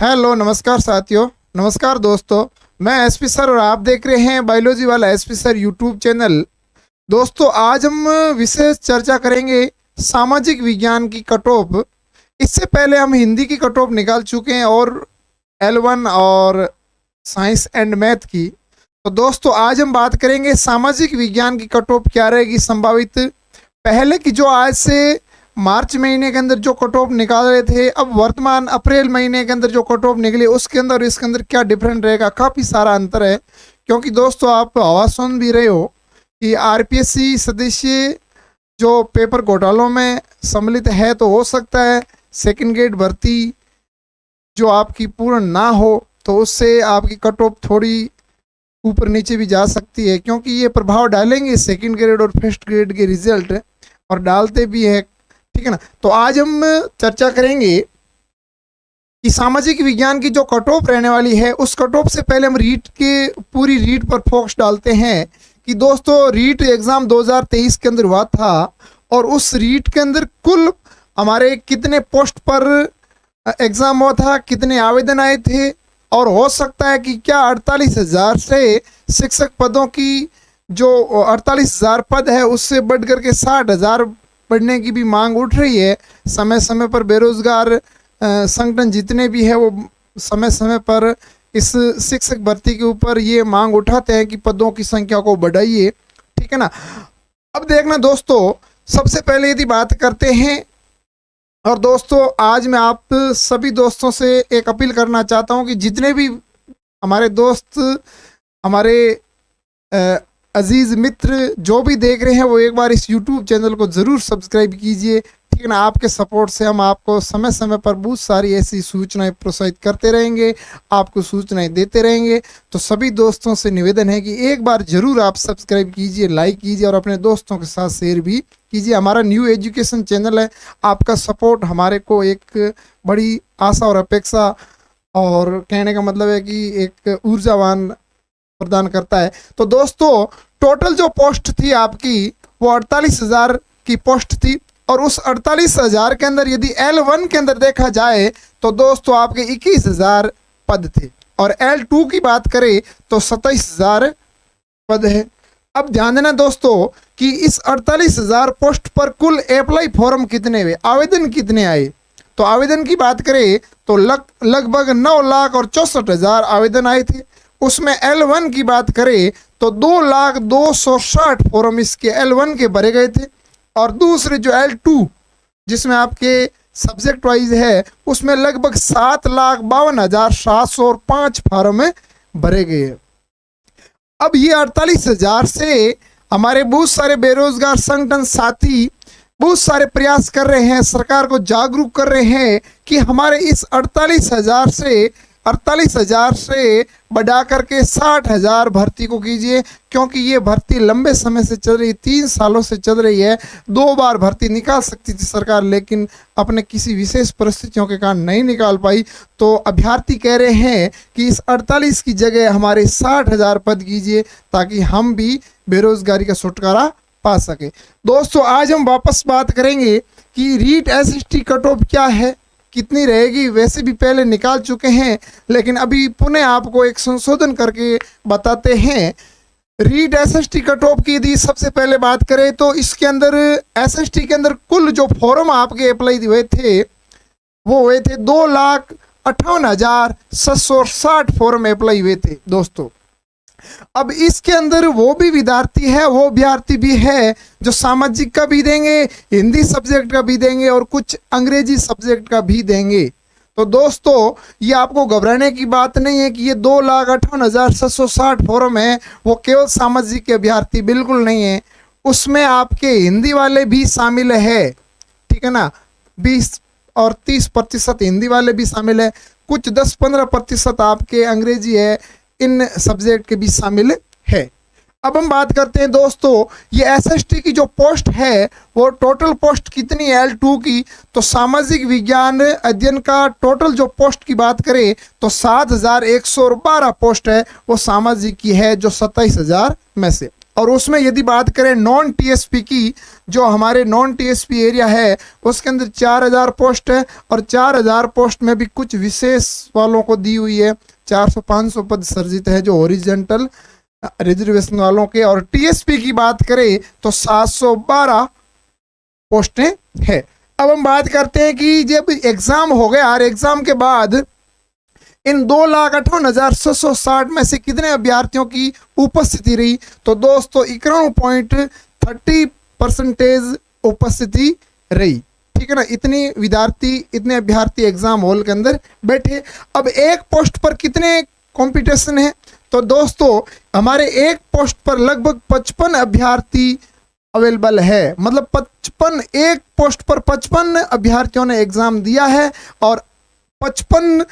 Hello, नमस्कार साथियों। नमस्कार दोस्तों, मैं एसपी सर और आप देख रहे हैं बायोलॉजी वाला एसपी सर यूट्यूब चैनल। दोस्तों, आज हम विशेष चर्चा करेंगे सामाजिक विज्ञान की कट ऑफ। इससे पहले हम हिंदी की कट ऑफ निकाल चुके हैं और L1 और साइंस एंड मैथ की। तो दोस्तों, आज हम बात करेंगे सामाजिक विज्ञान की कट ऑफ क्या रहेगी संभावित। पहले की जो आज से मार्च महीने के अंदर जो कट ऑफ निकाल रहे थे, अब वर्तमान अप्रैल महीने के अंदर जो कट ऑफ निकली उसके अंदर और इसके अंदर क्या डिफरेंट रहेगा, काफ़ी सारा अंतर है। क्योंकि दोस्तों, आप आवाज़ सुन भी रहे हो कि आरपीएससी सदस्य जो पेपर घोटालों में सम्मिलित है, तो हो सकता है सेकंड ग्रेड भर्ती जो आपकी पूर्ण ना हो तो उससे आपकी कट ऑफ थोड़ी ऊपर नीचे भी जा सकती है, क्योंकि ये प्रभाव डालेंगे सेकंड ग्रेड और फर्स्ट ग्रेड के रिजल्ट, और डालते भी है। ठीक है ना। तो आज हम चर्चा करेंगे कि सामाजिक विज्ञान की जो कट ऑफ रहने वाली है, उस कट ऑफ से पहले हम रीट के पूरी रीट पर फोकस डालते हैं कि दोस्तों, रीट एग्ज़ाम 2023 के अंदर हुआ था और उस रीट के अंदर कुल हमारे कितने पोस्ट पर एग्ज़ाम हुआ था, कितने आवेदन आए थे, और हो सकता है कि क्या 48,000 से शिक्षक पदों की जो 48,000 पद है उससे बढ़ करके 60,000 बढ़ने की भी मांग उठ रही है। समय समय पर बेरोजगार संगठन जितने भी है वो समय समय पर इस शिक्षक भर्ती के ऊपर ये मांग उठाते हैं कि पदों की संख्या को बढ़ाइए। ठीक है ना। अब देखना दोस्तों, सबसे पहले यदि बात करते हैं, और दोस्तों आज मैं आप सभी दोस्तों से एक अपील करना चाहता हूं कि जितने भी हमारे दोस्त, हमारे अजीज़ मित्र जो भी देख रहे हैं, वो एक बार इस YouTube चैनल को ज़रूर सब्सक्राइब कीजिए। ठीक है ना। आपके सपोर्ट से हम आपको समय समय पर बहुत सारी ऐसी सूचनाएं प्रोत्साहित करते रहेंगे, आपको सूचनाएं देते रहेंगे। तो सभी दोस्तों से निवेदन है कि एक बार ज़रूर आप सब्सक्राइब कीजिए, लाइक कीजिए और अपने दोस्तों के साथ शेयर भी कीजिए। हमारा न्यू एजुकेशन चैनल है, आपका सपोर्ट हमारे को एक बड़ी आशा और अपेक्षा, और कहने का मतलब है कि एक ऊर्जावान प्रदान करता है। तो दोस्तों, टोटल जो पोस्ट थी आपकी वो 48,000 की पोस्ट थी, और उस 48,000 के अंदर यदि L1 के अंदर देखा जाए तो दोस्तों आपके 21,000 पद थे, और L2 की बात करें तो 27,000 पद है। अब ध्यान देना दोस्तों कि इस 48,000 पोस्ट पर कुल अप्लाई फॉर्म कितने हुए, आवेदन कितने आए। तो आवेदन की बात करें तो लगभग 9,64,000 आवेदन आए थे। उसमें L1 की बात करें तो 2,02,60 फॉर्म इसके L1 के भरे गए थे, और दूसरे जो L2 जिसमें आपके सब्जेक्ट वाइज है उसमें लगभग 7,52,705 फॉर्म भरे गए। अब ये 48,000 से हमारे बहुत सारे बेरोजगार संगठन साथी बहुत सारे प्रयास कर रहे हैं, सरकार को जागरूक कर रहे हैं कि हमारे इस 48,000 से बढ़ा करके 60,000 भर्ती को कीजिए, क्योंकि ये भर्ती लंबे समय से चल रही, 3 सालों से चल रही है। 2 बार भर्ती निकाल सकती थी सरकार, लेकिन अपने किसी विशेष परिस्थितियों के कारण नहीं निकाल पाई। तो अभ्यर्थी कह रहे हैं कि इस 48 की जगह हमारे 60,000 पद कीजिए, ताकि हम भी बेरोजगारी का छुटकारा पा सके। दोस्तों, आज हम वापस बात करेंगे कि रीट SST कट ऑफ क्या है, कितनी रहेगी। वैसे भी पहले निकाल चुके हैं, लेकिन अभी पुनः आपको एक संशोधन करके बताते हैं। रीट SST कट ऑफ की यदि सबसे पहले बात करें तो इसके अंदर SST के अंदर कुल जो फॉर्म आपके अप्लाई हुए थे वो हुए थे 2,58,760 फॉर्म अप्लाई हुए थे दोस्तों। अब इसके अंदर वो भी विद्यार्थी है, वो अभ्यर्थी भी है जो सामाजिक का भी देंगे, हिंदी सब्जेक्ट का भी देंगे और कुछ अंग्रेजी सब्जेक्ट का भी देंगे। तो दोस्तों, ये आपको घबराने की बात नहीं है कि ये 2,58,760 फॉर्म है वो केवल सामाजिक के अभ्यर्थी, बिल्कुल नहीं है। उसमें आपके हिंदी वाले भी शामिल है। ठीक है ना। 20 और 30% हिंदी वाले भी शामिल है, कुछ 10-15% आपके अंग्रेजी है, इन सब्जेक्ट के भी शामिल है। अब हम बात करते हैं दोस्तों, ये SST की जो पोस्ट है वो टोटल पोस्ट कितनी है L2 की। तो सामाजिक विज्ञान अध्ययन का टोटल जो पोस्ट की बात करें तो 7,112 पोस्ट है वो सामाजिक की है, जो 27,000 में से। और उसमें यदि बात करें नॉन टीएसपी की, जो हमारे नॉन टीएसपी एरिया है उसके अंदर 4000 पोस्ट है, और 4000 पोस्ट में भी कुछ विशेष वालों को दी हुई है। 400-500 पद सर्जित है जो ओरिजेंटल रिजर्वेशन वालों के। और टीएसपी की बात करें तो 712 पोस्टें है। अब हम बात करते हैं कि जब एग्जाम हो गया और एग्जाम के बाद इन 2,58,660 में से कितने अभ्यर्थियों की उपस्थिति रही, तो दोस्तों 91.30% उपस्थिति रही। ठीक है ना, इतने अभ्यर्थी एग्जाम हॉल के अंदर बैठे। अब एक पोस्ट पर कितने कंपटीशन है, तो दोस्तों हमारे एक पोस्ट पर लगभग 55 अभ्यर्थी अवेलेबल है। मतलब 55, एक पोस्ट पर 55 अभ्यर्थियों ने एग्जाम दिया है, और 55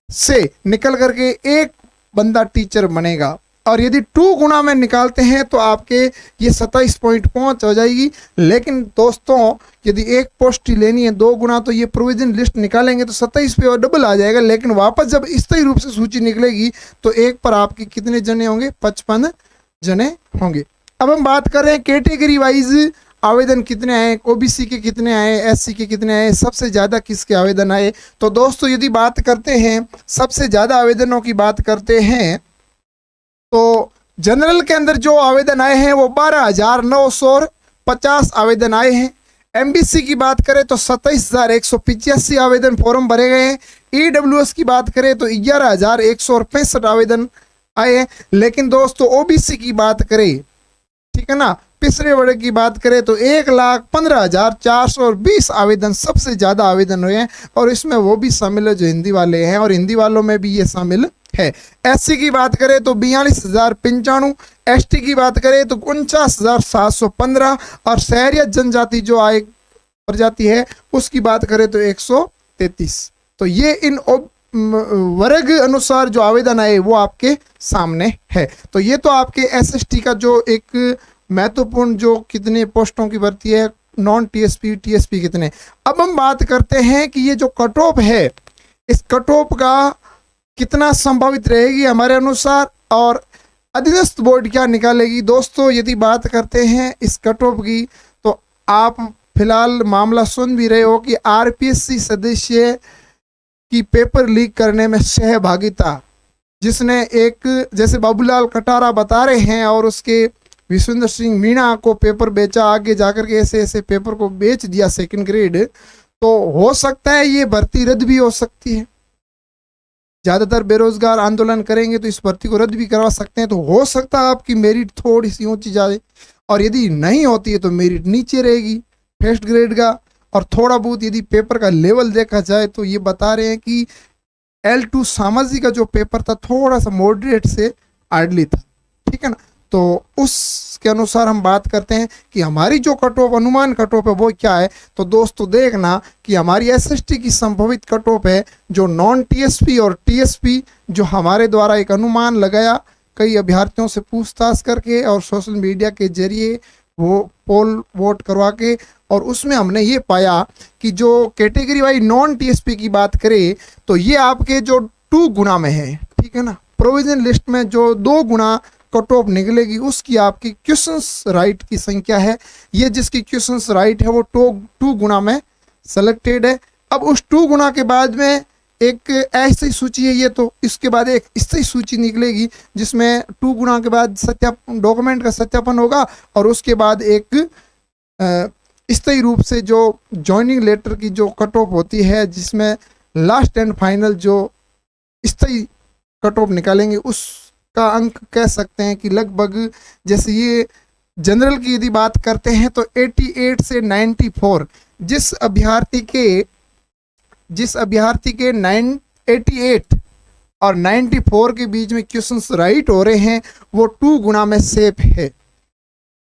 से निकल करके एक बंदा टीचर बनेगा। और यदि 2 गुना में निकालते हैं तो आपके ये 27.5 हो जाएगी। लेकिन दोस्तों यदि एक पोस्ट ही लेनी है 2 गुना, तो ये प्रोविजन लिस्ट निकालेंगे तो 27 पे और डबल आ जाएगा। लेकिन वापस जब स्थायी रूप से सूची निकलेगी तो एक पर आपके कितने जने होंगे, 55 जने होंगे। अब हम बात कर रहे हैं कैटेगरी वाइज आवेदन कितने आए, ओबीसी के कितने आए, एससी के कितने आए, सबसे ज़्यादा किसके आवेदन आए। तो दोस्तों यदि बात करते हैं सबसे ज़्यादा आवेदनों की बात करते हैं तो जनरल के अंदर जो आवेदन आए हैं वो 12,950 आवेदन आए हैं। एमबीसी की बात करें तो 27,185 आवेदन फॉर्म भरे गए हैं। ईडब्ल्यूएस की बात करें तो 11,165 आवेदन आए हैं। लेकिन दोस्तों ओबीसी की बात करें, ठीक है ना, पिछड़े वर्ग की बात करें तो 1,15,420 आवेदन सबसे ज़्यादा आवेदन हुए हैं। और इसमें वो भी शामिल है जो हिंदी वाले हैं, और हिंदी वालों में भी ये शामिल है। एससी की बात करें तो 42,095, एसटी की बात करें तो 49,715, और शहरिया जनजाति जो आय प्रजाति है उसकी बात करें तो 133। तो ये इन वर्ग अनुसार जो आवेदन आए वो आपके सामने है। तो ये तो आपके एसएसटी का जो एक महत्वपूर्ण जो कितने पोस्टों की भर्ती है, नॉन टीएसपी टीएसपी कितने। अब हम बात करते हैं कि ये जो कट ऑफ है, इस कट ऑफ का कितना संभावित रहेगी हमारे अनुसार, और अधीनस्थ बोर्ड क्या निकालेगी। दोस्तों यदि बात करते हैं इस कट ऑफ की, तो आप फिलहाल मामला सुन भी रहे हो कि आरपीएससी सदस्य की पेपर लीक करने में सहभागिता, जिसने एक जैसे बाबूलाल कटारा बता रहे हैं और उसके विश्वेंद्र सिंह मीणा को पेपर बेचा, आगे जाकर के ऐसे ऐसे पेपर को बेच दिया सेकंड ग्रेड, तो हो सकता है ये भर्ती रद्द भी हो सकती है। ज़्यादातर बेरोजगार आंदोलन करेंगे तो इस भर्ती को रद्द भी करवा सकते हैं। तो हो सकता है आपकी मेरिट थोड़ी सी ऊंची जाए, और यदि नहीं होती है तो मेरिट नीचे रहेगी फर्स्ट ग्रेड का। और थोड़ा बहुत यदि पेपर का लेवल देखा जाए तो ये बता रहे हैं कि L2 सामाजिक का जो पेपर था थोड़ा सा मॉडरेट से आर्डली था। ठीक है ना, तो उसके अनुसार हम बात करते हैं कि हमारी जो कट ऑफ अनुमान कट ऑफ है वो क्या है। तो दोस्तों देखना कि हमारी एसएसटी की संभवित कट ऑफ है जो नॉन टीएसपी और टीएसपी, जो हमारे द्वारा एक अनुमान लगाया कई अभ्यर्थियों से पूछताछ करके और सोशल मीडिया के जरिए वो पोल वोट करवा के, और उसमें हमने ये पाया कि जो कैटेगरी वाइज नॉन टीएसपी की बात करें तो ये आपके जो 2 गुना में है। ठीक है ना, प्रोविजन लिस्ट में जो 2 गुना कट ऑफ निकलेगी उसकी आपकी क्वेश्चंस राइट की संख्या है। ये जिसकी क्वेश्चंस राइट है वो 2 गुना में सेलेक्टेड है। अब उस 2 गुना के बाद में एक ऐसी सूची है ये, तो इसके बाद एक स्थायी सूची निकलेगी जिसमें 2 गुना के बाद सत्यापन डॉक्यूमेंट का सत्यापन होगा, और उसके बाद एक स्थायी रूप से जो ज्वाइनिंग लेटर की जो कट ऑफ होती है, जिसमें लास्ट एंड फाइनल जो स्थायी कट ऑफ निकालेंगे उसका अंक कह सकते हैं कि लगभग, जैसे ये जनरल की यदि बात करते हैं तो 88 से 94, जिस अभ्यर्थी के 88 और 94 के बीच में क्वेश्चंस राइट हो रहे हैं वो 2 गुना में सेफ है।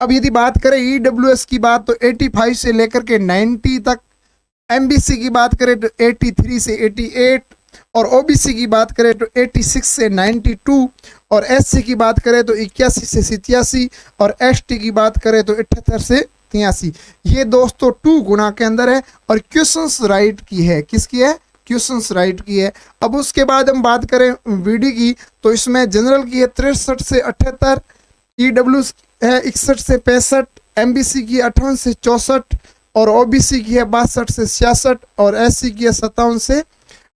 अब यदि बात करें ईडब्ल्यूएस की बात तो 85 से लेकर के 90 तक, एमबीसी की बात करें तो 83 से 88, और ओबीसी की बात करें तो 86 से 92, और एससी की बात करें तो 81 से 87, और एसटी की बात करें तो 78 से 83। ये दोस्तों 2 गुना के अंदर है, और क्वेश्चंस राइट की है। किसकी है? क्वेश्चंस राइट की है। अब उसके बाद हम बात करें वीडी की तो इसमें जनरल की है 63 से 78, है 61 से 65, MBC की 58 से 64 और OBC की है 62 से 66 और SC की है 57 से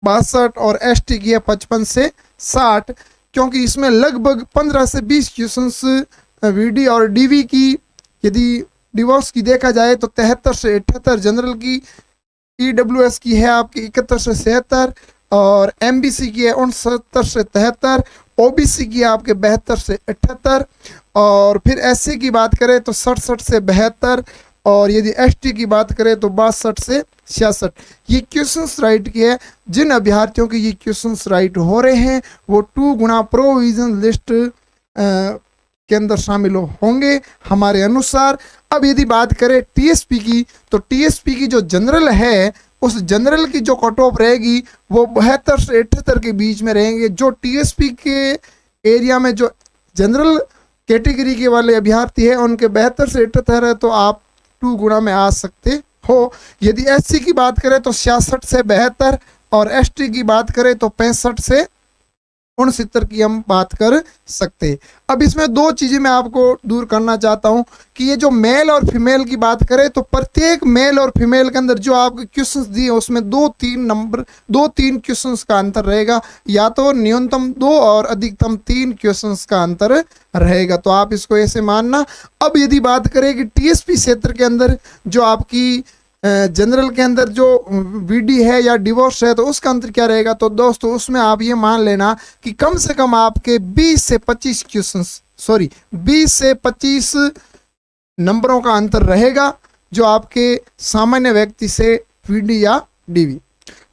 62 और ST की है 55 से 60। क्योंकि इसमें लगभग 15 से 20 क्वेश्चंस VD और DV की, यदि डिवोर्स की देखा जाए तो 73 से 78, जनरल की EWS की है आपकी 71 से 76 और MBC की है 69 से 73, OBC की है आपके 72 से 78 और फिर SC की बात करें तो 67 से 72 और यदि ST की बात करें तो 62 से 66। ये क्वेश्चंस राइट की है। जिन अभ्यर्थियों के ये क्वेश्चंस राइट हो रहे हैं वो 2 गुना प्रोविजन लिस्ट के अंदर शामिल होंगे हमारे अनुसार। अब यदि बात करें TSP की तो TSP की जो जनरल है उस जनरल की जो कट ऑफ रहेगी वो 72 से 78 के बीच में रहेंगे। जो TSP के एरिया में जो जनरल कैटेगरी के वाले अभ्यर्थी है उनके 72 से 78 है तो आप 2 गुना में आ सकते हो। यदि SC की बात करें तो 66 से 72 और ST की बात करें तो 65 से 69 की हम बात कर सकते। अब इसमें 2 चीजें मैं आपको दूर करना चाहता हूं कि ये जो मेल और फीमेल की बात करें तो प्रत्येक मेल और फीमेल के अंदर जो आपके क्वेश्चंस दिए उसमें 2-3 क्वेश्चंस का अंतर रहेगा, या तो न्यूनतम 2 और अधिकतम 3 क्वेश्चंस का अंतर रहेगा, तो आप इसको ऐसे मानना। अब यदि बात करें कि TSP क्षेत्र के अंदर जो आपकी जनरल के अंदर जो VD है या डिवोर्स है तो उसका अंतर क्या रहेगा, तो दोस्तों उसमें आप ये मान लेना कि कम से कम आपके 20 से 25 नंबरों का अंतर रहेगा जो आपके सामान्य व्यक्ति से VD या DV।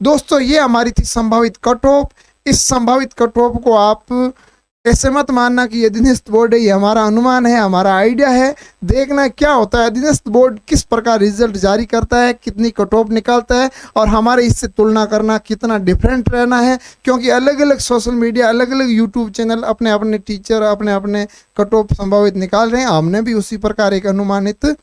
दोस्तों ये हमारी थी संभावित कट ऑफ। इस संभावित कट ऑफ को आप ऐसे मत मानना कि अधीनस्थ बोर्ड है, ये हमारा अनुमान है, हमारा आइडिया है। देखना क्या होता है, अधीनस्थ बोर्ड किस प्रकार रिजल्ट जारी करता है, कितनी कट ऑफ निकालता है और हमारे इससे तुलना करना कितना डिफरेंट रहना है। क्योंकि अलग अलग सोशल मीडिया, अलग अलग यूट्यूब चैनल अपने अपने टीचर अपने अपने कट ऑफ संभावित निकाल रहे हैं। हमने भी उसी प्रकार एक अनुमानित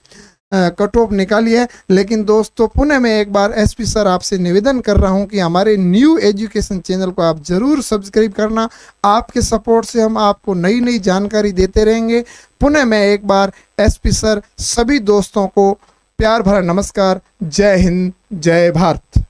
कट ऑफ निकाली है। लेकिन दोस्तों पुनः मैं एक बार SP सर आपसे निवेदन कर रहा हूं कि हमारे न्यू एजुकेशन चैनल को आप जरूर सब्सक्राइब करना। आपके सपोर्ट से हम आपको नई नई जानकारी देते रहेंगे। पुनः मैं एक बार SP सर सभी दोस्तों को प्यार भरा नमस्कार। जय हिंद, जय भारत।